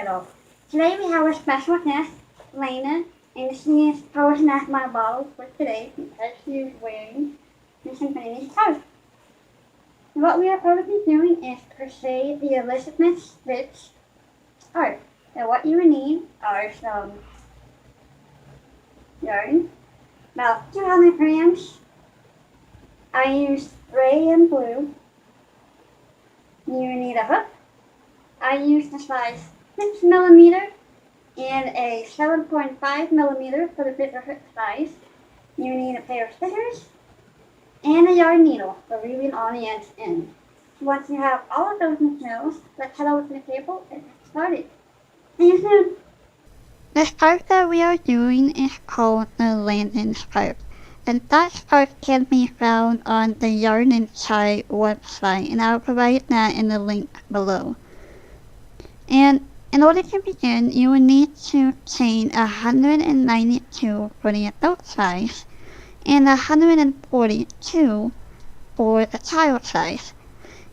middle. Today we have a special guest, Laina, and she is posing as my model for today because she is wearing Miss Infinity's coat. What we are going to be doing is crochet the Elizabeth stitch scarf. So what you will need are some yarn, about 200 grams. I used gray and blue. You will need a hook. I used the size 6mm and a 7.5mm for the bigger hook size. You need a pair of scissors and a yarn needle for weaving on the edge in. Once you have all of those materials, let's head over to the table and get started. See you soon! The scarf that we are doing is called the Landon scarf, and that scarf can be found on the yarnandchai website, and I'll provide that in the link below. And in order to begin, you will need to chain 192 for the adult size and 142 for the child size.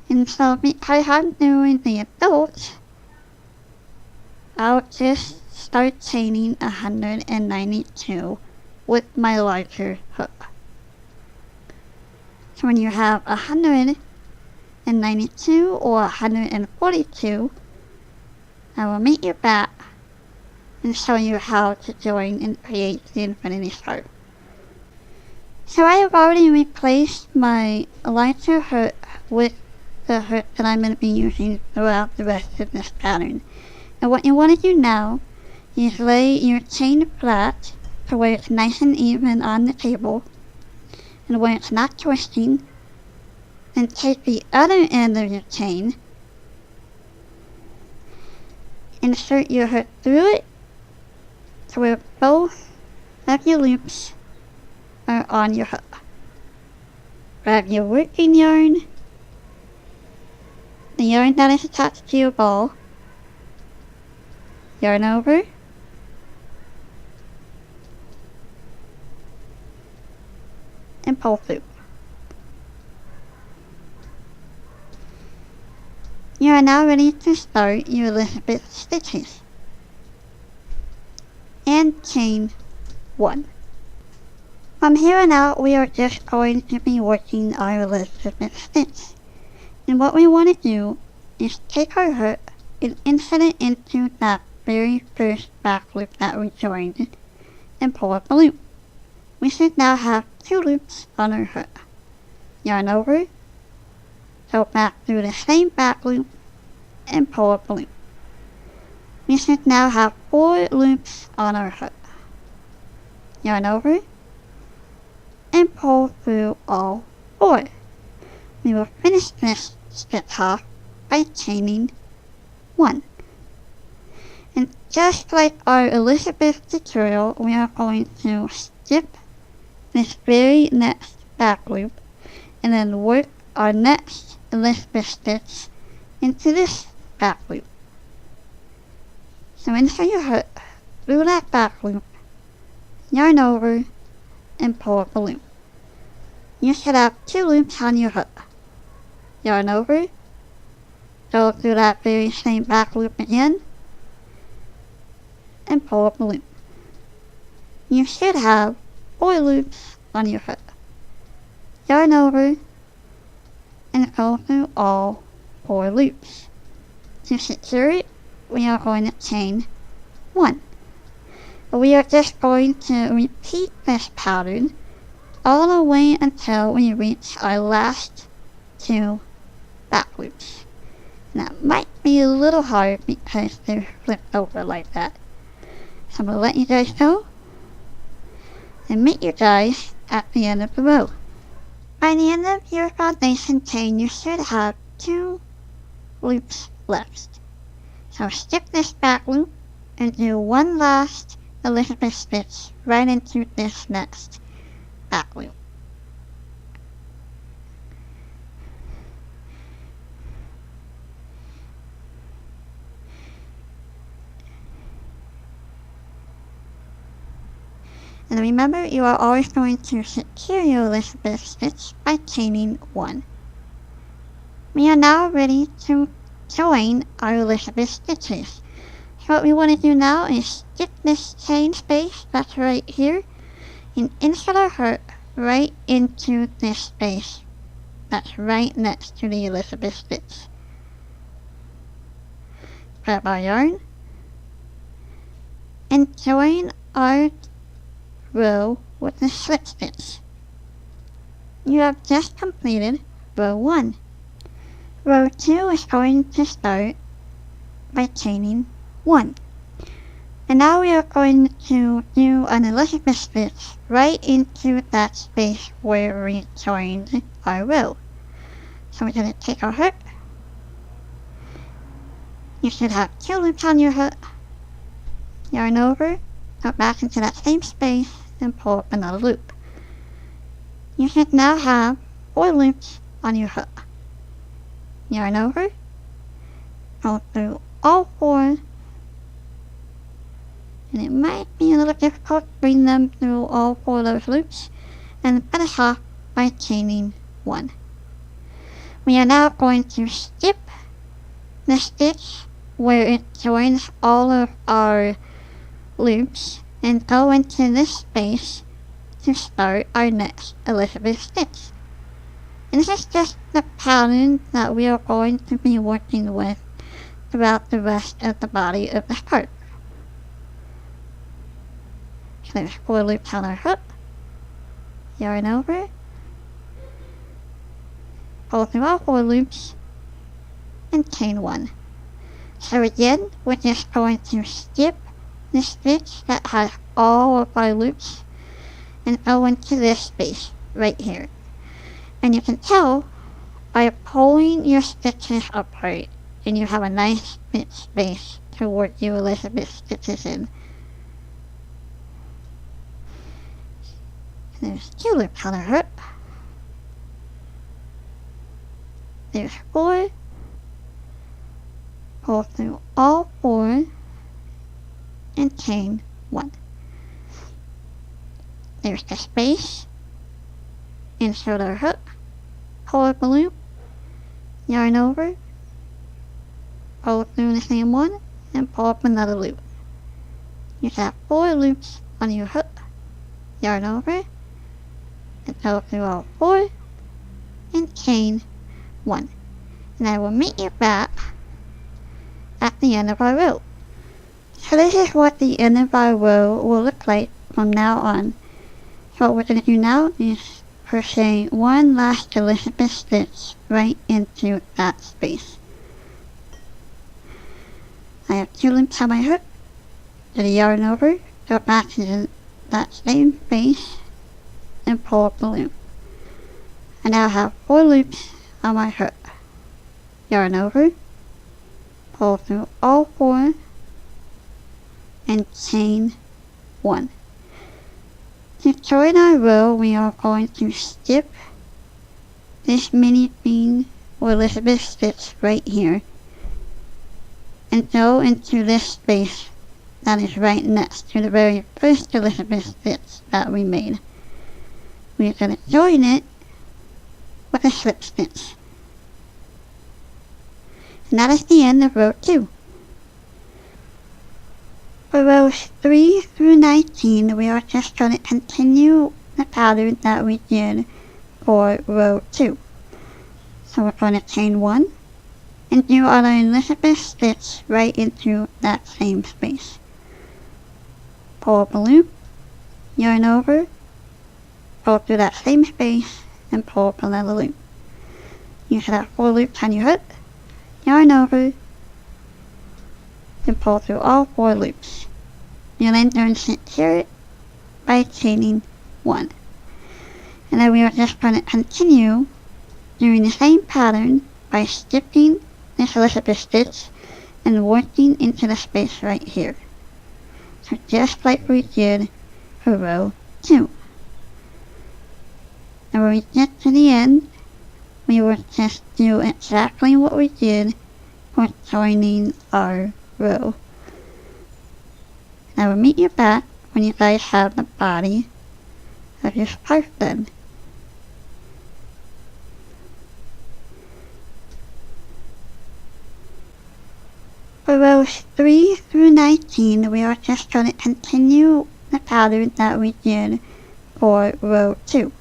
And so because I'm doing the adults, I'll just start chaining 192 with my larger hook. So when you have 192 or 142, I will meet you back and show you how to join and create the infinity scarf. So I have already replaced my larger hook with the hook that I'm going to be using throughout the rest of this pattern. And what you want to do now is lay your chain flat to where it's nice and even on the table and where it's not twisting, and take the other end of your chain, insert your hook through it to where both of your loops are on your hook. Grab your working yarn, the yarn that is attached to your ball, yarn over, and pull through. You are now ready to start your Elizabeth stitches. And chain 1. From here on out, we are just going to be working our Elizabeth stitch. And what we want to do is take our hook and insert it into that very first back loop that we joined and pull up a loop. We should now have 2 loops on our hook. Yarn over, go back through the same back loop and pull up a loop. We should now have 4 loops on our hook. Yarn over and pull through all 4. We will finish this stitch off by chaining 1. And just like our Elizabeth tutorial, we are going to skip this very next back loop and then work our next Elizabeth stitch into this back loop. So insert your hook through that back loop, yarn over, and pull up a loop. You should have 2 loops on your hook. Yarn over, go through that very same back loop again, and pull up a loop. You should have 4 loops on your hook. Yarn over, and go through all 4 loops. To secure it, we are going to chain 1. We are just going to repeat this pattern all the way until we reach our last 2 back loops. And that might be a little hard because they're flipped over like that. So I'm going to let you guys go and meet you guys at the end of the row. By the end of your foundation chain, you should have 2 loops left. So skip this back loop and do one last Elizabeth stitch right into this next back loop. And remember, you are always going to secure your Elizabeth stitch by chaining 1. We are now ready to join our Elizabeth stitches. So what we want to do now is skip this chain space that's right here and insert our hook right into this space that's right next to the Elizabeth stitch. Grab our yarn and join our row with the slip stitch. You have just completed row 1. Row 2 is going to start by chaining 1. And now we are going to do an Elizabeth stitch right into that space where we joined our row. So we're going to take our hook. You should have 2 loops on your hook. Yarn over, go back into that same space and pull up another loop. You should now have 4 loops on your hook. Yarn over, go through all 4, and it might be a little difficult to bring them through all 4 of those loops, and finish off by chaining 1. We are now going to skip the stitch where it joins all of our loops and go into this space to start our next Elizabeth stitch. And this is just the pattern that we are going to be working with throughout the rest of the body of the skirt. So there's 4 loops on our hook, yarn over, pull through all 4 loops, and chain 1. So again, we're just going to skip the stitch that has all of our loops and go into this space right here. And you can tell by pulling your stitches apart, and you have a nice bit space to work your Elizabeth stitches in. There's 2 loops on our hook. There's 4. Pull through all 4 and chain 1. There's the space. Insert our hook. Pull up a loop. Yarn over. Pull through the same one and pull up another loop. You should have 4 loops on your hook. Yarn over and pull through all 4 and chain 1. And I will meet you back at the end of our row. So this is what the end of our row will look like from now on. So what we're going to do now is crochet 1 last Elizabeth stitch right into that space. I have 2 loops on my hook. Do the yarn over, go back to that same space and pull up the loop. I now have 4 loops on my hook. Yarn over, pull through all 4 and chain 1. To join our row, we are going to skip this mini bean or Elizabeth stitch right here and go into this space that is right next to the very first Elizabeth stitch that we made. We are going to join it with a slip stitch. And that is the end of row 2. For rows 3 through 19, we are just going to continue the pattern that we did for row 2. So we're going to chain 1 and do our Elizabeth stitch right into that same space. Pull up a loop, yarn over, pull through that same space, and pull up another loop. You should have 4 loops on your hook, yarn over, and pull through all 4 loops. You'll then turn secure by chaining 1. And then we are just going to continue doing the same pattern by skipping this Elizabeth stitch and working into the space right here. So just like we did for row 2. And when we get to the end, we will just do exactly what we did for joining our row. I will meet you back when you guys have the body of your scarf done. For For rows 3 through 19, we are just going to continue the pattern that we did for row 2.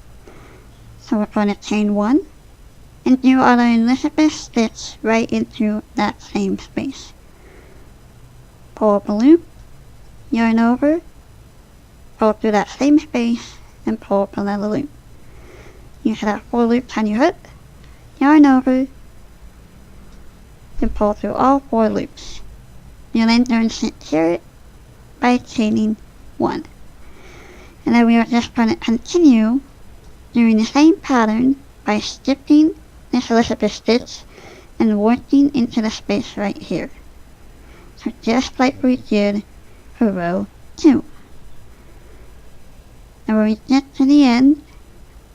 So we're going to chain 1 and do our Elizabeth stitch right into that same space. Pull up a loop, yarn over, pull through that same space, and pull up another loop. You should have 4 loops on your hook, yarn over, and pull through all 4 loops. You'll then turn here by chaining 1. And then we are just going to continue doing the same pattern by skipping this Elizabeth stitch and working into the space right here. So just like we did for row 2. And when we get to the end,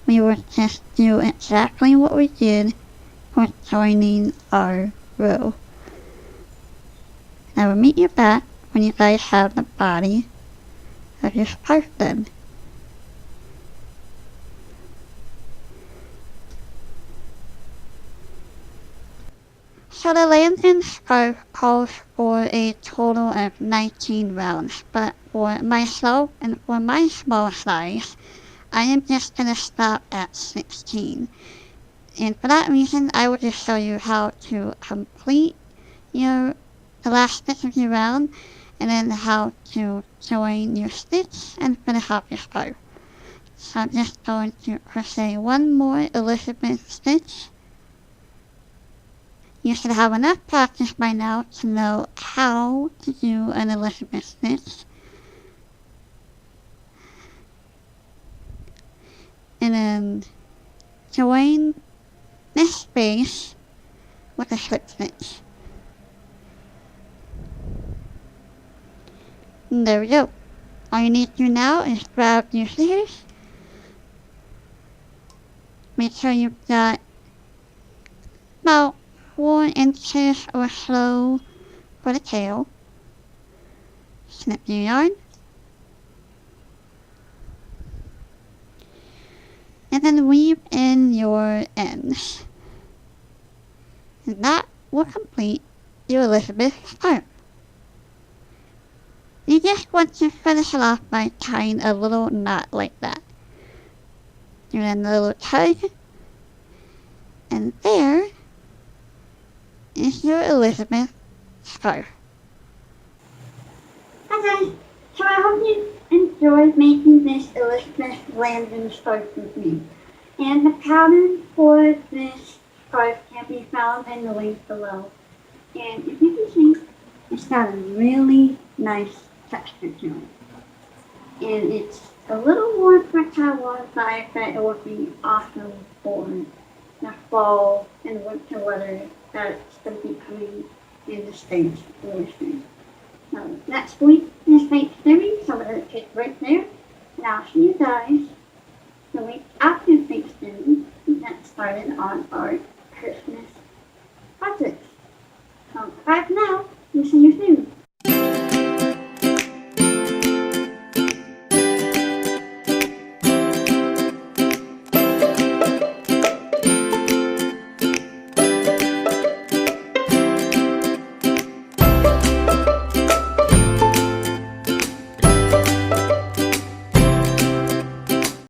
we will just do exactly what we did for joining our row. I will meet you back when you guys have the body of your scarf done. So the Landon scarf calls for a total of 19 rounds, but for myself and for my small size, I am just going to stop at 16. And for that reason, I will just show you how to complete the last stitch of your round, and then how to join your stitch and finish off your scarf. So I'm just going to crochet one more Elizabeth stitch. You should have enough practice by now to know how to do an Elizabeth stitch. And then join this space with a slip stitch. And there we go. All you need to do now is grab your scissors. Make sure you've got about 4 inches or so for the tail. Snip your yarn. And then weave in your ends. And that will complete your Elizabeth scarf. You just want to finish it off by tying a little knot like that. And then a little tug. And there is your Elizabeth scarf. Hi guys, so I hope you enjoyed making this Elizabeth Landon scarf with me. And the pattern for this scarf can be found in the link below. And if you can see, it's got a really nice texture to it. And it's a little more tactile vibe that it would be awesome for the fall and winter weather that's going to be coming in the States really soon. So next week is Thanksgiving, so I'm going to take a break there. And I'll see you guys the week after Thanksgiving and get started on our Christmas projects. So bye for now, and see you soon.